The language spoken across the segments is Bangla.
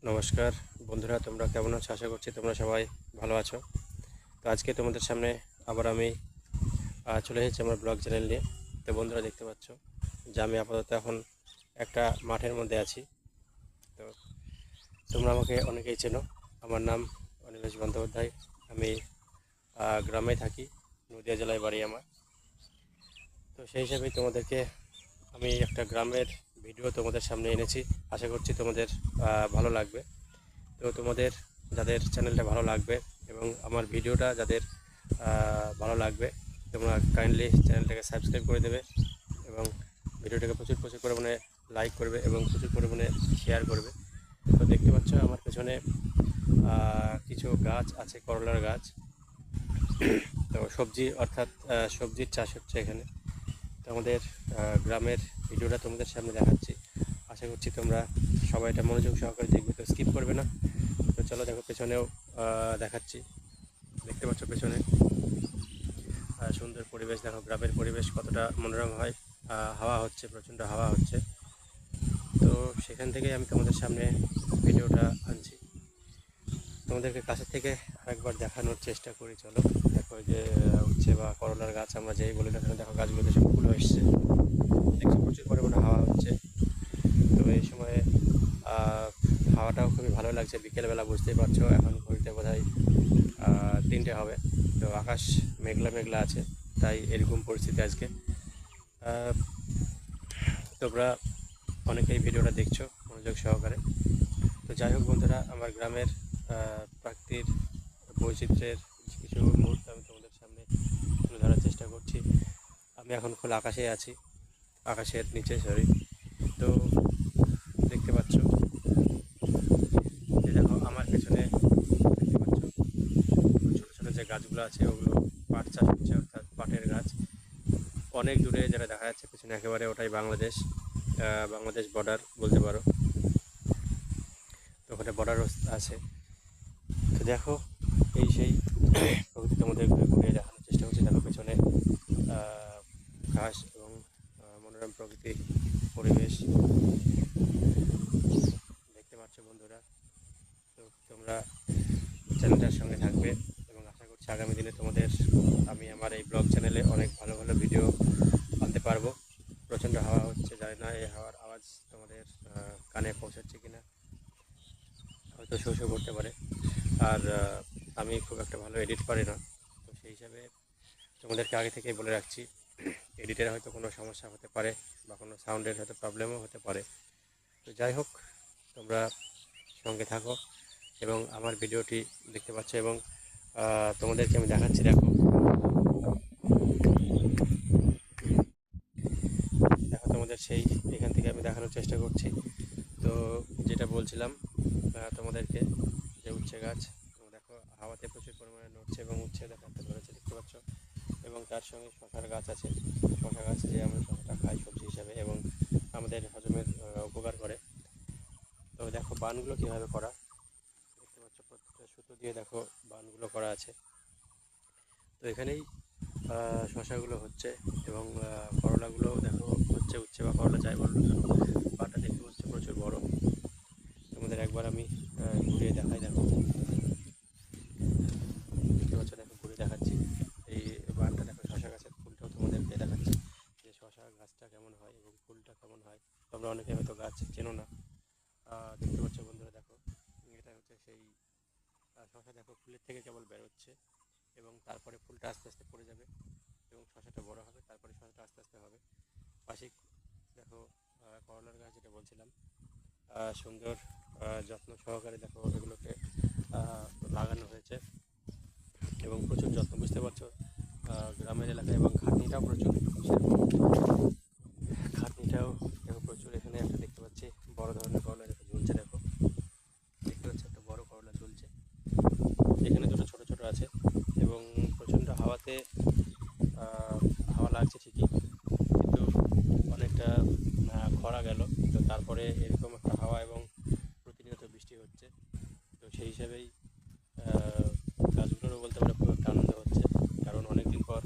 নমস্কার বন্ধুরা, তোমরা কেমন আছো? আশা করছি তোমরা সবাই ভালো আছো। তো আজকে তোমাদের সামনে আবার আমি চলে এসেছি আমার ব্লগ চ্যানেল নিয়ে। তো বন্ধুরা, দেখতে পাচ্ছ যে আমি আপাতত এখন একটা মাঠের মধ্যে আছি। তো তোমরা আমাকে অনেকেই চেনো। আমার নাম অনিমেষ বন্দ্যোপাধ্যায়। আমি গ্রামে থাকি, নদিয়া জেলায় বাড়ি আমার। তো সেই হিসাবেই তোমাদেরকে আমি একটা গ্রামের ভিডিও তোমাদের সামনে এনেছি। আশা করছি তোমাদের ভালো লাগবে। তো তোমাদের যাদের চ্যানেলটা ভালো লাগবে এবং আমার ভিডিওটা যাদের ভালো লাগবে, তোমরা কাইন্ডলি চ্যানেলটাকে সাবস্ক্রাইব করে দেবে এবং ভিডিওটাকে প্রচুর প্রচুর পরিমাণে লাইক করবে এবং প্রচুর পরিমাণে শেয়ার করবে। তো দেখতে পাচ্ছ আমার পেছনে কিছু গাছ আছে, করলার গাছ। তো সবজি অর্থাৎ সবজির চাষ হচ্ছে এখানে। তো আমাদের গ্রামের ভিডিওটা তোমাদের সামনে দেখাচ্ছি। আশা করছি তোমরা সবাই এটা মনোযোগ সহকারে দেখবে, তো স্কিপ করবে না। তো চলো, দেখো পেছনেও দেখাচ্ছি। দেখতে পাচ্ছ পেছনে সুন্দর পরিবেশ। দেখো গ্রামের পরিবেশ কতটা মনোরম হয়। হাওয়া হচ্ছে, প্রচণ্ড হাওয়া হচ্ছে। তো সেখান থেকে আমি তোমাদের সামনে ভিডিওটা আনছি। তোমাদেরকে কাছে থেকে আরেকবার দেখানোর চেষ্টা করি। চলো দেখো, যে উচ্ছে বা করলার গাছ আমরা যেই বলি না কেন, দেখো গাছগুলোতে সব ফুল এসছে। দেখছি প্রচুর পরিমাণে হাওয়া হচ্ছে। তো এই সময়ে হাওয়াটাও খুবই ভালো লাগছে। বিকেলবেলা, বুঝতেই পারছো এখন ঘড়িতে বোধহয় 3টে হবে। তো আকাশ মেঘলা মেঘলা আছে, তাই এরকম পরিস্থিতি আজকে। তোমরা অনেকেই ভিডিওটা দেখছো মনোযোগ সহকারে। তো যাই হোক বন্ধুরা, আমার গ্রামের প্রাকৃতিক বৈচিত্র্যের কিছু মুহূর্ত আমি তোমাদের সামনে তুলে ধরার চেষ্টা করছি। আমি এখন খোলা আকাশে আছি, আকাশের নিচে, সরি। তো দেখতে পাচ্ছ যে দেখো আমার পেছনে, দেখতে পাচ্ছ ছোটো ছোটো যে গাছগুলো আছে ওগুলো পাট চাষ হচ্ছে, অর্থাৎ পাটের গাছ। অনেক দূরে যেটা দেখা যাচ্ছে পেছনে একেবারে, ওটাই বাংলাদেশ। বাংলাদেশ বর্ডার বলতে পারো। তো ওখানে বর্ডার আছে। তো দেখো এই সেই প্রকৃতি তোমাদের ঘুরে দেখানোর চেষ্টা করছি। দেখো পেছনে ঘাস এবং মনোরম প্রকৃতি পরিবেশ দেখতে পাচ্ছ বন্ধুরা। তো তোমরা চ্যানেলটার সঙ্গে থাকবে এবং আশা করছি আগামী দিনে তোমাদের আমি আমার এই ব্লগ চ্যানেলে অনেক ভালো ভালো ভিডিও আনতে পারবো। প্রচণ্ড হাওয়া হচ্ছে, জানি না এই হাওয়ার আওয়াজ তোমাদের কানে পৌঁছাচ্ছে কিনা, হয়তো শো শো করতে পারে। আর আমি খুব একটা ভালো এডিট পারি না, তো সেই হিসাবে তোমাদেরকে আগে থেকেই বলে রাখছি, এডিটের হয়তো কোনো সমস্যা হতে পারে বা কোনো সাউন্ডের হয়তো প্রবলেমও হতে পারে। তো যাই হোক, তোমরা সঙ্গে থাকো এবং আমার ভিডিওটি দেখতে পাচ্ছ এবং তোমাদেরকে আমি দেখাচ্ছি। দেখো দেখো তোমাদের সেই এখান থেকে আমি দেখানোর চেষ্টা করছি। তো যেটা বলছিলাম তোমাদেরকে, যে উচ্ছে গাছ, দেখো হাওয়াতে প্রচুর পরিমাণে নড়ছে এবং উচ্ছে দেখাতে ধরেছে, দেখতে পাচ্ছ। এবং তার সঙ্গে শশার গাছ আছে। শশা গাছ, যে আমরা শশাটা খাই সবজি হিসাবে এবং আমাদের হজমের উপকার করে। তো দেখো বানগুলো কীভাবে করা, দেখতে পাচ্ছ প্রত্যেকটা সুতো দিয়ে দেখো বানগুলো করা আছে। তো এখানেই শশাগুলো হচ্ছে এবং করলাগুলো দেখো হচ্ছে, উচ্ছে বা করলা যাই বলো না কেন। বানটা দেখতে পাচ্ছ প্রচুর বড়। তোমাদের একবার আমি ঘুরিয়ে দেখাই। দেখো দেখতে পাচ্ছ, দেখো ঘুরে দেখাচ্ছি এই বানটা। দেখো শশা গাছের ফুলটাও তোমাদেরকে দেখাচ্ছি, যে শশা গাছটা কেমন হয় এবং ফুলটা কেমন হয়। তোমরা অনেকে হয়তো গাছ চেনো না। দেখতে পাচ্ছ বন্ধুরা, দেখো এটা হচ্ছে সেই শশা। দেখো ফুলের থেকে কেবল বেরোচ্ছে এবং তারপরে ফুলটা আস্তে আস্তে পড়ে যাবে এবং শশাটা বড় হবে, তারপরে শশাটা আস্তে আস্তে হবে। পাশে দেখো করলার গাছ, যেটা বলছিলাম, সুন্দর যত্ন সহকারে দেখো এগুলোকে লাগানো হয়েছে এবং প্রচুর যত্ন, বুঝতে পারছো, গ্রামের এলাকায়। এবং খাটনিটাও প্রচুর, খাটনিটাও দেখো প্রচুর। এখানে একটা দেখতে পাচ্ছি বড় ধরনের করলা, দেখো ঝুলছে। দেখো দেখতে পাচ্ছি একটা বড় করলা ঝুলছে, এখানে দুটো ছোট ছোট আছে এবং প্রচণ্ড হাওয়াতে হাওয়া লাগছে ঠিকই, কিন্তু অনেকটা খরা গেল। তো তারপরে এরকম একটা হাওয়া এবং প্রতিনিয়ত বৃষ্টি হচ্ছে। তো সেই হিসাবেই গাছগুলোরও বলতে পারে খুব একটা আনন্দ হচ্ছে, কারণ অনেকদিন পর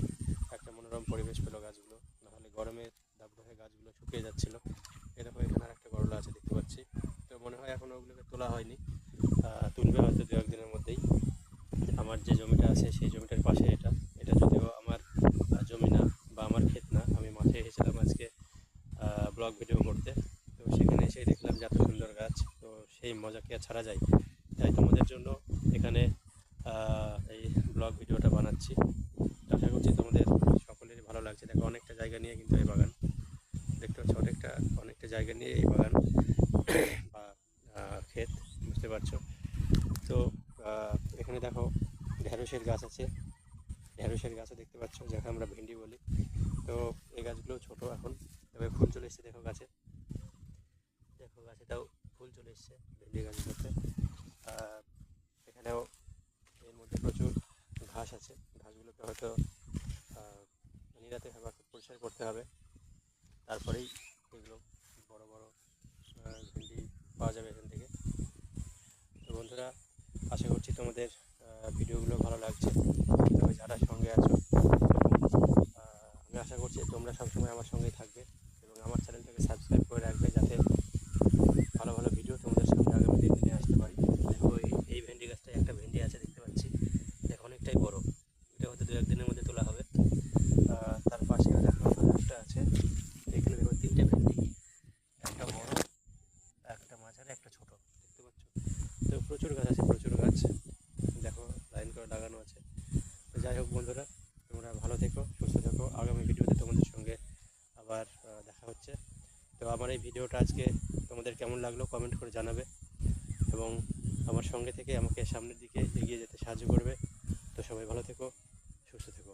একটা মনোরম পরিবেশ পেলো গাছগুলো। নাহলে গরমের দাবদাহে গাছগুলো শুকিয়ে যাচ্ছিলো। এরকম এখানে আর একটা করলা আছে, দেখতে পাচ্ছি। তো মনে হয় এখন ওগুলো গাছগুলোকে তোলা হয়নি, তুলবে হয়তো 2-1 দিনের মধ্যেই। আমার যে জমিটা আছে সেই জমিটার পাশে এটা, এটা যদিও আমার জমি না বা আমার ক্ষেত না, আমি মাঠে এসেছিলাম আজকে ব্লগ ভিডিও করতে। তো সেখানে এসে দেখলাম যে এত সুন্দর গাছ, তো সেই মজা কি আর ছাড়া যায়। তাই তোমাদের জন্য এখানে এই ব্লগ ভিডিওটা বানাচ্ছি। তো আশা করছি তোমাদের সকলেরই ভালো লাগছে। দেখো অনেকটা জায়গা নিয়ে কিন্তু এই বাগান, দেখতে পাচ্ছ অনেকটা জায়গা নিয়ে এই বাগান বা ক্ষেত, বুঝতে পারছো। তো এখানে দেখো ঢ্যাঁড়সের গাছ আছে, ঢ্যাঁড়সের গাছও দেখতে পাচ্ছ, যাকে আমরা ভেন্ডি বলি। তো এই গাছগুলো ছোট এখন, তবে ফুল চলে এসছে। দেখো গাছে, দেখো গাছেটাও ফুল চলে এসছে ভেন্ডি গাছগুলোতে। এখানেও এর মধ্যে প্রচুর ঘাস আছে, ঘাসগুলোকে হয়তো নিরাতে বা পরিষ্কার করতে হবে, তারপরেই এগুলো বড় বড় ভেন্ডি পাওয়া যাবে এখান থেকে। তো বন্ধুরা, আশা করছি তোমাদের ভিডিওগুলো ভালো লাগছে। তবে যারা সঙ্গে আছো, আমি আশা করছি তোমরা সবসময় আমার সঙ্গেই থাকবে এবং আমার চ্যানেলটাকে সাবস্ক্রাইব করে রাখবে, যাতে ভালো ভালো ভিডিও তোমাদের সামনে আগামী দিন নিয়ে আসতে পারি। দেখো এই ভেন্ডি গাছটায় একটা ভেন্ডি আছে, দেখতে পাচ্ছি। দেখো অনেকটাই বড়, এটা হয়তো 2-1 দিনের মধ্যে তোলা হবে। তার পাশে দেখো একটা আছে, এখানে দেখো 3টে ভেন্ডি, একটা বড়, একটা মাঝারি, একটা ছোট, দেখতে পাচ্ছ। তো প্রচুর গাছ আছে, প্রচুর গাছ দেখো লাইন করে লাগানো আছে। তো যাই হোক বন্ধুরা, তোমরা ভালো থেকো, সুস্থ থেকো। আগামী ভিডিওতে তোমাদের সঙ্গে আবার দেখা হচ্ছে। তো আমার এই ভিডিওটা আজকে তোমাদের কেমন লাগলো কমেন্ট করে জানাবে এবং আমার সঙ্গে থেকে আমাকে সামনের দিকে এগিয়ে যেতে সাহায্য করবে। তো সবাই ভালো থেকো, সুস্থ থেকো।